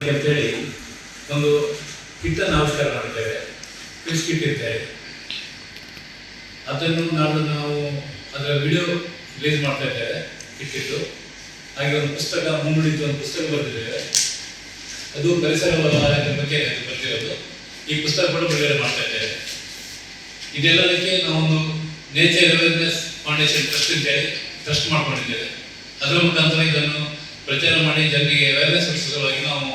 ಅಂತೇಳಿ ಒಂದು ಕಿಟ್ಟನ್ನು ಆವಿಷ್ಕಾರ ಮಾಡಿದ್ದೇವೆ. ಕ್ವಿಸ್ ಕಿಟ್ ಇರ್ತೇವೆ. ಅದನ್ನು ನಾವು ಅದರ ವಿಡಿಯೋ ರಿಲೀಸ್ ಮಾಡ್ತಾ ಇದ್ದೇವೆ ಕಿಟ್ಟಿದ್ದು. ಹಾಗೆ ಒಂದು ಪುಸ್ತಕ ಮುಂದುಳಿತು ಒಂದು ಪುಸ್ತಕ ಬರೆದಿದ್ದೇವೆ. ಅದು ಪರಿಸರ ಬಗ್ಗೆ ಬರ್ತಿರೋದು. ಈ ಪುಸ್ತಕ ಕೂಡ ಬಿಡುಗಡೆ ಮಾಡ್ತಾ ಇದ್ದೇವೆ. ಇದೆಲ್ಲದಕ್ಕೆ ನಾವೊಂದು ನೇಚರ್ ಅವೇರ್ನೆಸ್ ಫೌಂಡೇಶನ್ ಟ್ರಸ್ಟ್ ಅಂತೇಳಿ ಟ್ರಸ್ಟ್ ಮಾಡ್ಕೊಂಡಿದ್ದೇವೆ. ಅದರ ಮುಖಾಂತರ ಇದನ್ನು ಪ್ರಚಾರ ಮಾಡಿ ಜನರಿಗೆ ಅವೇರ್ನೆಸ್ ಮೂಡಿಸುವ ಸಲುವಾಗಿ ನಾವು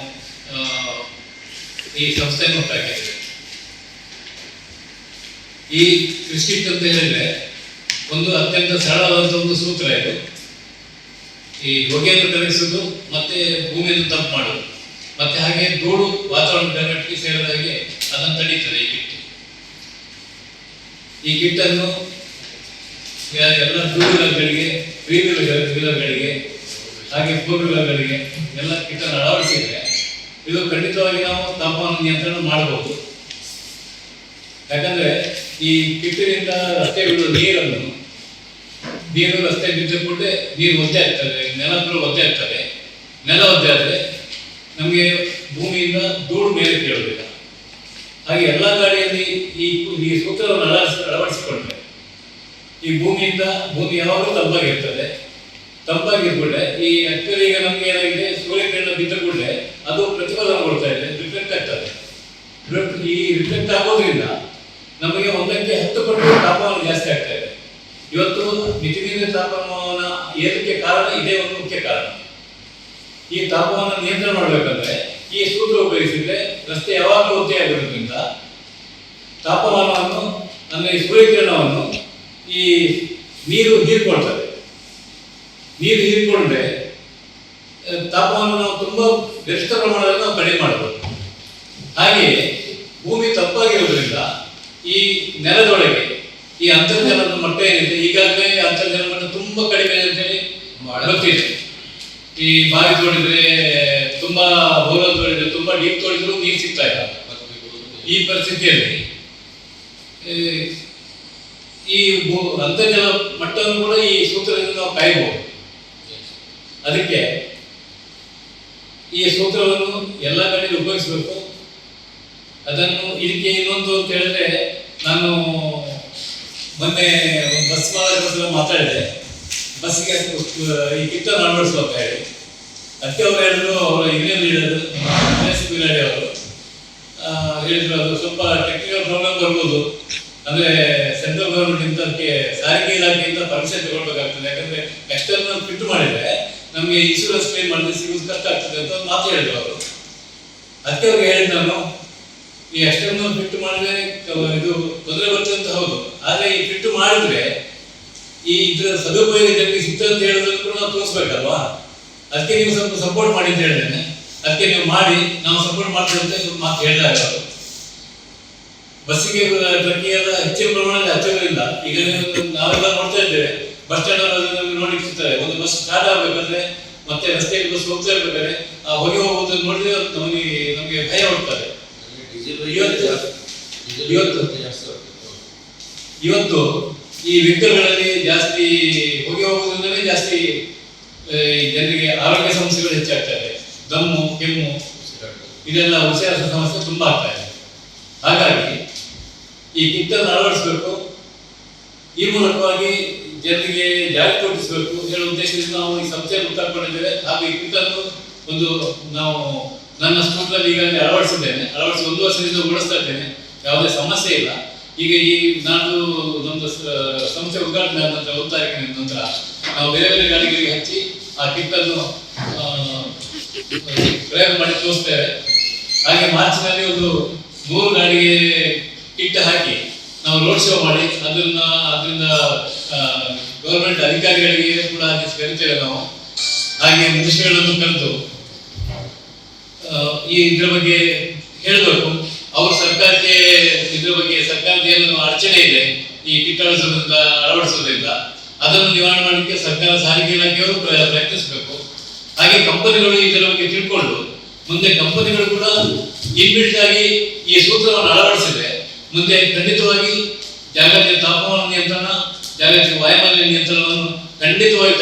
ಈ ಸಂಸ್ಥೆಯನ್ನು ಹುಟ್ಟಾಕಿದ್ದೇವೆ. ಈ ಕ್ವಿಸ್ ಕಿಟ್ ಅಂತ ಹೇಳಿದ್ರೆ ಒಂದು ಅತ್ಯಂತ ಸರಳವಾದಂಥ ಒಂದು ಸೂತ್ರ ಇದು. ಈ ಹೊಗೆಯನ್ನು ಕರಗಿಸುವುದು, ಮತ್ತೆ ಭೂಮಿಯನ್ನು ತಂಪು ಮಾಡೋದು, ಮತ್ತೆ ಹಾಗೆ ಧೂಳು ವಾತಾವರಣಕ್ಕೆ ಸೇರಿದ ಹಾಗೆ ಅದನ್ನು ತಡೀತದೆ ಈ ಕಿಟ್. ಈ ಕಿಟ್ ಅನ್ನು ಎಲ್ಲ ಟೂ ವೀಲರ್ಗಳಿಗೆ, ತ್ರೀ ವೀಲರ್ಗಳಿಗೆ, ಹಾಗೆ ಫೋರ್ ವೀಲರ್ಗಳಿಗೆ ಎಲ್ಲ ಕಿಟ್ ಅನ್ನು ಅಳವಡಿಸಿದ್ರೆ ಇದು ಖಂಡಿತವಾಗಿ ನಾವು ತಾಪಮಾನ ನಿಯಂತ್ರಣ ಮಾಡಬಹುದು. ಯಾಕಂದ್ರೆ ಈ ಕಿಟ್ಟಿನಿಂದ ರಸ್ತೆ ಬಿಡುವ ನೀರು ರಸ್ತೆ ಬಿದ್ದುಕೊಂಡೆ ನೀರು ಒದ್ದೆ ಆಗ್ತದೆ, ನೆಲ ಒದ್ದೆ ಆಗ್ತದೆ. ನೆಲ ಒದ್ದೆ ಆದರೆ ನಮಗೆ ಭೂಮಿಯಿಂದ ಧೂಳು ಮೇಲೆ ಕೇಳುವುದಿಲ್ಲ. ಹಾಗೆ ಎಲ್ಲ ಗಾಡಿಯಲ್ಲಿ ಈ ಸೂತ್ರವನ್ನು ಅಳವಡಿಸಿಕೊಂಡ್ರೆ ಈ ಭೂಮಿ ಯಾವಾಗಲೂ ತಂಪಾಗಿರ್ತದೆ. ತಂಪಾಗಿರ್ಕೊಂಡೆ ಈ ಆಕ್ಚುಲಿ ಈಗ ನಮ್ಗೆ ಏನಾಗಿದೆ, ಸೂರ್ಯಕಿರಣ ಬಿದ್ದ ಕೂಡಲೇ ಅದು ಪ್ರತಿಫಲನ ಕೊಡ್ತಾ ಇದೆ, ರಿಫ್ಲೆಕ್ಟ್ ಆಗ್ತದೆ. ಈ ರಿಫ್ಲೆಕ್ಟ್ ಆಗೋದ್ರಿಂದ ನಮಗೆ 1ಕ್ಕೆ 10 ಪಟ್ಟು ತಾಪಮಾನ ಜಾಸ್ತಿ ಆಗ್ತಾ ಇದೆ. ಇವತ್ತು ಮಿತಿಮೀರಿದ ತಾಪಮಾನ ಏರಿಕೆ ಕಾರಣ ಇದೇ ಒಂದು ಮುಖ್ಯ ಕಾರಣ. ಈ ತಾಪಮಾನ ನಿಯಂತ್ರಣ ಮಾಡಬೇಕಂದ್ರೆ ಈ ಸೂತ್ರ ಉಪಯೋಗಿಸಿದ್ರೆ ರಸ್ತೆ ಯಾವಾಗಲೂ ಒದ್ದೆ ಆಗಿರೋದ್ರಿಂದ ತಾಪಮಾನವನ್ನು ಅಂದ್ರೆ ಈ ಸೂರ್ಯಕಿರಣವನ್ನು ಈ ನೀರು ಹೀರಿಕೊಳ್ತದೆ. ನೀರು ಹೀರಿಕೊಂಡ್ರೆ ತಾಪಮಾನ ನಾವು ತುಂಬಾ ಗರಿಷ್ಠ ಪ್ರಮಾಣದಲ್ಲಿ ನಾವು ಕಡಿಮೆ ಮಾಡಬಹುದು. ಹಾಗೆಯೇ ಭೂಮಿ ತಪ್ಪಾಗಿರೋದ್ರಿಂದ ಈ ನೆಲದೊಳಗೆ ಈ ಅಂತರ್ಜಲದ ಮಟ್ಟ ಏನಿದೆ, ಈಗಾಗಲೇ ಅಂತರ್ಜಲ ಮಟ್ಟ ತುಂಬಾ ಕಡಿಮೆ ಅಂತೇಳಿ ಗೊತ್ತಿದೆ. ಈ ಬಾವಿ ತೋಡಿದ್ರೆ ತುಂಬಾ, ಬೋರ್ವೆಲ್ ತೋಡಿದ್ರೆ ತುಂಬಾ, ಡೀಪ್ ತೋಡಿದ್ರು ನೀರು ಸಿಗ್ತಾ ಇಲ್ಲ. ಈ ಪರಿಸ್ಥಿತಿಯಲ್ಲಿ ಈ ಅಂತರ್ಜಲ ಮಟ್ಟವನ್ನು ಕೂಡ ಈ ಸೂತ್ರದಿಂದ ನಾವು ಕಾಯಬಹುದು. ಅದಕ್ಕೆ ಈ ಸೂತ್ರವನ್ನು ಎಲ್ಲ ಕಡೆ ಉಪಯೋಗಿಸಬೇಕು. ಅದನ್ನು ಇದಕ್ಕೆ ಇನ್ನೊಂದು ಅಂತ ಹೇಳಿದ್ರೆ, ನಾನು ಮೊನ್ನೆ ಒಂದು ಬಸ್ ಮಾತಾಡಿದೆ. ಬಸ್ಗೆ ಈ ಕಿಟ್ಟನ್ನು ಅಳವಡಿಸುವ ಅಂತ ಹೇಳಿ ಅದಕ್ಕೆ ಅವರು ಹೇಳಿದ್ರು, ಅವರ ಹಿರಿಯ ಲೀಡರ್ ಬಿಲಾಡಿ ಅವರು ಹೇಳಿದ್ರು ಅದು ಸ್ವಲ್ಪ ಟೆಕ್ನಿಕಲ್ ಪ್ರಾಬ್ಲಮ್ ಬರ್ಬೋದು. ಅಂದ್ರೆ ಸೆಂಟ್ರಲ್ ಗವರ್ಮೆಂಟ್ ಇಂದ ಅದಕ್ಕೆ ಸಾರಿಗೆ ಇಲಾಖೆಯಿಂದ ಪರ್ಮಿಷನ್ ತಗೊಳ್ಬೇಕಾಗ್ತದೆ. ಯಾಕಂದ್ರೆ ಎಕ್ಸ್ಟರ್ನಲ್ ಫಿಟ್ ಮಾಡಿದ್ರೆ ನಮಗೆ ಇನ್ಶೂರೆನ್ಸ್ ಕ್ಲೇಮ್ ಮಾಡಿದ್ರೆ ಸಿಗೋದು ಕಷ್ಟ ಆಗ್ತದೆ ಅಂತ ಒಂದು ಮಾತು ಹೇಳಿದ್ರು ಅವರು. ಅದಕ್ಕೆ ಅವ್ರಿಗೆ ಹೇಳಿದ್ದು ನಾನು, ಈ ಎಕ್ಸ್ಟರ್ನಲ್ ಫಿಟ್ ಮಾಡಿದ್ರೆ ಇದು ತೊಂದರೆ ಬರ್ತದೆ ಅಂತ ಹೌದು, ಆದ್ರೆ ಈ ಫಿಟ್ ಮಾಡಿದ್ರೆ ಈ ಇದರ ಸದುಪಯೋಗ ಜನರಿಗೆ ಸಿಗ್ತದೆ ಅಂತ ಹೇಳೋದನ್ನು ಕೂಡ ನಾವು ತೋರಿಸ್ಬೇಕಲ್ವಾ. ಅದಕ್ಕೆ ನೀವು ಸ್ವಲ್ಪ ಸಪೋರ್ಟ್ ಮಾಡಿ ಅಂತ ಹೇಳಿದ್ದೇನೆ. ಅದಕ್ಕೆ ನೀವು ಮಾಡಿ, ನಾವು ಸಪೋರ್ಟ್ ಮಾಡ್ತೇವೆ ಅಂತ ಮಾತು ಹೇಳಿದಾಗ ಅವರು. ಬಸ್ಸಿಗೆ ಟ್ರಕ್ಕಿಗೆ ಎಲ್ಲ ಹೆಚ್ಚಿನ ಪ್ರಮಾಣದಲ್ಲಿ ಹಚ್ಚೋದ್ರಿಂದ ಈಗ ನಾವೆಲ್ಲ ನೋಡ್ತಾ ಇದ್ದೇವೆ, ಬಸ್ ಸ್ಟ್ಯಾಂಡ್ ನೋಡಿ ಸಿಗ್ತಾರೆ. ಒಂದು ಬಸ್ ಸ್ಟಾರ್ಟ್ ಆಗ್ಬೇಕಂದ್ರೆ ಮತ್ತೆ ರಸ್ತೆಯಲ್ಲಿ ಬಸ್ ಹೋಗ್ತಾ ಇರ್ಬೇಕಾದ್ರೆ ಆ ಹೊಗೆ ಹೋಗೋದನ್ನು ನೋಡಿದ್ರೆ ನಮಗೆ ಭಯ ಹುಡ್ತಾರೆ. ಇವತ್ತು ಈ ವೆಹಿಕಲ್ಗಳಲ್ಲಿ ಜಾಸ್ತಿ ಹೊಗೆ ಹೋಗೋದ್ರಿಂದಲೇ ಜಾಸ್ತಿ ಜನರಿಗೆ ಆರೋಗ್ಯ ಸಮಸ್ಯೆಗಳು ಹೆಚ್ಚಾಗ್ತದೆ. ದಮ್ಮು, ಕೆಮ್ಮು, ಇದೆಲ್ಲ ಉಸಿರಾಟ ಸಮಸ್ಯೆ ತುಂಬಾ ಆಗ್ತಾ ಇದೆ. ಹಾಗಾಗಿ ಈ ಕಿಟ್ಟನ್ನು ಅಳವಡಿಸಬೇಕು. ಈ ಮೂಲಕವಾಗಿ ಜನರಿಗೆ ಜಾಗೃತಿಗೊಳಿಸಬೇಕು ಹೇಳುವ ಉದ್ದೇಶದಿಂದ ನಾವು ಈ ಸಂಸ್ಥೆಯನ್ನು ಹುಟ್ಟಾಕೊಂಡಿದ್ದೇವೆ. ಹಾಗೂ ಈ ಕಿಟ್ಟನ್ನು ಒಂದು ನಾವು ನನ್ನ ಸ್ಕೂಲ್ನಲ್ಲಿ ಈಗಾಗಲೇ ಅಳವಡಿಸಿದ್ದೇನೆ. 1 ವರ್ಷದಿಂದ ಓಡಿಸ್ತಾ ಇದ್ದೇನೆ, ಯಾವುದೇ ಸಮಸ್ಯೆ ಇಲ್ಲ. ಈಗ ಈ ನಾನು ನಮ್ಮದು ಸಂಸ್ಥೆ ಉದ್ಘಾಟನೆ ಆದ ನಂತರ 1 ತಾರೀಕಿನ ನಂತರ ನಾವು ಬೇರೆ ಬೇರೆ ಗಾಡಿಗಳಿಗೆ ಹಚ್ಚಿ ಆ ಕಿಟ್ಟನ್ನು ಪ್ರಯೋಗ ಮಾಡಿ ತೋರಿಸ್ತೇವೆ. ಹಾಗೆ ಮಾರ್ಚ್ನಲ್ಲಿ ಒಂದು 100 ಗಾಡಿಗೆ ಕಿಟ್ ಹಾಕಿ ನಾವು ರೋಡ್ ಶೋ ಮಾಡಿ ಅದರಿಂದ ಗವರ್ಮೆಂಟ್ ಅಧಿಕಾರಿಗಳಿಗೆ ಕೂಡ ಕರಿತೇವೆ ನಾವು. ಹಾಗೆ ಮಿನಿಸ್ಟ್ರಿಗಳನ್ನು ಕರೆದು ಇದ್ರ ಬಗ್ಗೆ ಹೇಳಬೇಕು. ಅವರು ಸರ್ಕಾರಕ್ಕೆ ಇದ್ರ ಬಗ್ಗೆ ಸರ್ಕಾರದ ಏನು ಅಡಚಣೆ ಇದೆ ಈ ಕಿಟ್ ಅಳವಡಿಸೋದ್ರಿಂದ ಅದನ್ನು ನಿವಾರಣೆ ಮಾಡಲಿಕ್ಕೆ ಸರ್ಕಾರ ಸಾರಿಗೆ ಇಲಾಖೆಯವರು ಪ್ರಯತ್ನಿಸಬೇಕು. ಹಾಗೆ ಕಂಪನಿಗಳು ಇದರ ಬಗ್ಗೆ ತಿಳ್ಕೊಂಡು ಮುಂದೆ ಕಂಪನಿಗಳು ಕೂಡ ಇನ್ಬಿಲ್ಟ್ ಆಗಿ ಈ ಸೂತ್ರವನ್ನು ಅಳವಡಿಸಿದ್ರೆ ಮುಂದೆ ಖಂಡಿತವಾಗಿ ಜಾಗತಿಕ ತಾಪಮಾನ ನಿಯಂತ್ರಣ, ಜಾಗತಿಕ ವಾಯುಮಾಲಿನ್ಯ ನಿಯಂತ್ರಣವನ್ನು ಖಂಡಿತವಾಗಿ